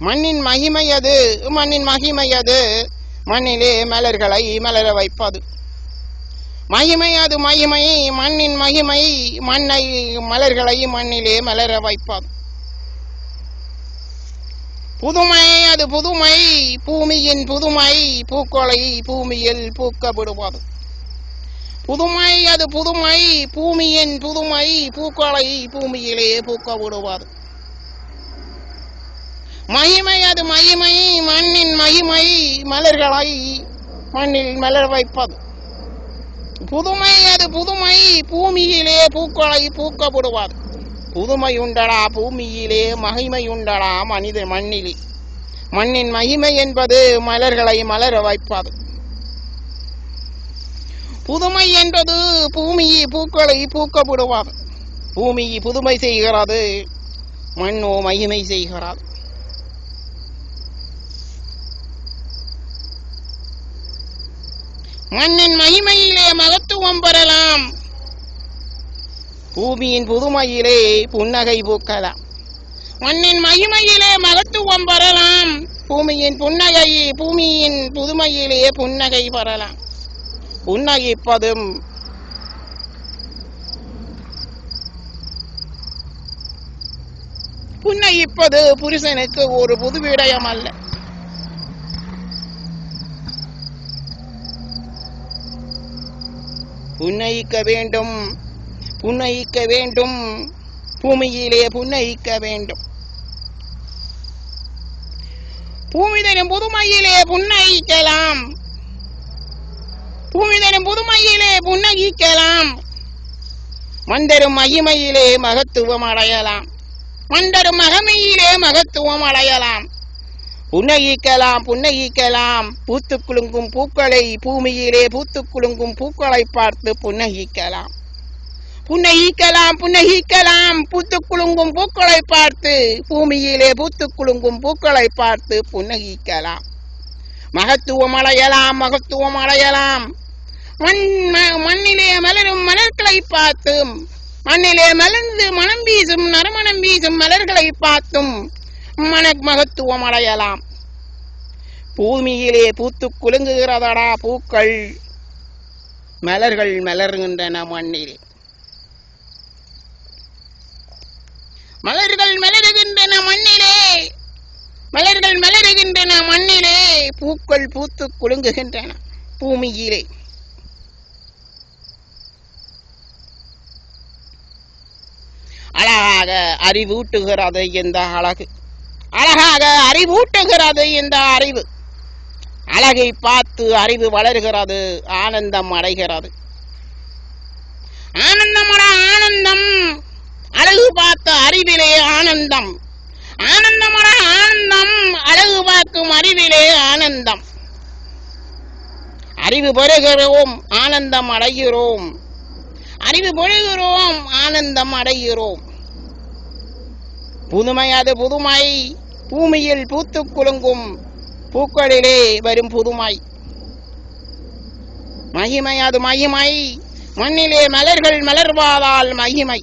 மண்ணின் மகிமை அது, மண்ணின் மகிமை அது, மண்ணிலே மலர்களை மலர வைப்பது. மகிமை அது மகிமை, மண்ணின் மகிமை, மண்ணை மலர்களை மண்ணிலே மலர வைப்பது. புதுமை அது புதுமை, பூமியின் புதுமை, பூக்களை பூமியில் பூக்க விடுவது. புதுமை அது புதுமை, பூமியின் புதுமை, பூக்களை பூமியிலே பூக்க விடுவது. மகிமை அது மகிமை, மண்ணின் மகிமை, மலர்களை மண்ணில் மலர் வைப்பது. புதுமை அது புதுமை, பூமியிலே பூக்களை பூக்க விடுவது. புதுமை உண்டடா பூமியிலே, மகிமை உண்டடா மனித மண்ணிலே. மண்ணின் மகிமை என்பது மலர்களை மலர வைப்பது. புதுமை என்பது பூமியை பூக்களை பூக்க விடுவது. பூமி புதுமை செய்கிறது, மண்ணோ மகிமை செய்கிறது. மண்ணின் மகிமையிலே மகத்துவம் பெறலாம், பூமியின் புதுமையிலே புன்னகை பூக்கலாம். மண்ணின் மகிமையிலே மகத்துவம் பெறலாம், பூமியின் புதுமையிலே புன்னகை பெறலாம். புன்னகிப்பதும் புன்னகிப்பது புருஷனுக்கு ஒரு புது விடயம் அல்ல. புன்னகிக்க வேண்டும், புன்னகிக்க வேண்டும், பூமியிலே புன்னகிக்க வேண்டும். பூமி தரும் புதுமையிலே புன்னகிக்கலாம், பூமி தரும் புதுமையிலே புன்னகிக்கலாம். மண்டரும் மகிமையிலே மகத்துவம் அடையலாம், மண்டரும் மகிமையிலே மகத்துவம் அடையலாம். புன்னகிக்கலாம், புன்னகிக்கலாம், பூத்து குலுங்கும் பூக்களை பூமியிலே பூத்து குலுங்கும் பூக்களை பார்த்து புன்னகிக்கலாம். புன்னகிக்கலாம், புன்னகிக்கலாம், பூத்து குலுங்கும் பூக்களை பார்த்து பூமியிலே பூத்து குலுங்கும் பூக்களை பார்த்து புன்னகிக்கலாம். மகத்துவம் அடையலாம், மகத்துவம் அடையலாம். மண்ணிலே மலரும் மலர்களை பார்த்தும், மண்ணிலே மலர்ந்து மனம் வீசும் நறுமணம் வீசும் மலர்களை பார்த்தும் மகத்துவம் அடையலாம். பூமியிலே பூத்து குலுங்குகிறதடா பூக்கள், மலர்கள் மலர்கின்றன மண்ணிலே. மலர்கள் மலருகின்றன மண்ணிலே, மலர்கள் மலருகின்றன மண்ணிலே, பூக்கள் பூத்து குலுங்குகின்றன பூமியிலே. அழகாக அறிவூட்டுகிறது இந்த அழகு, அழகாக அறிவூட்டுகிறது இந்த அறிவு. அழகை பார்த்து அறிவு வளர்கிறது, ஆனந்தம் அடைகிறது. ஆனந்தமட ஆனந்தம், அழகு பார்த்த அறிவிலே ஆனந்தம். ஆனந்தமட ஆனந்தம், அழகு பார்க்கும் அறிவிலே ஆனந்தம். அறிவு பெறுகிறோம், ஆனந்தம் அடைகிறோம். அறிவு பெறுகிறோம், ஆனந்தம் அடைகிறோம். புதுமை அது புதுமை, பூமியில் பூத்து குலுங்கும் பூக்களிலே வரும் புதுமை. மகிமை அது மகிமை, மண்ணிலே மலர்கள் மலர்வாதால் மகிமை.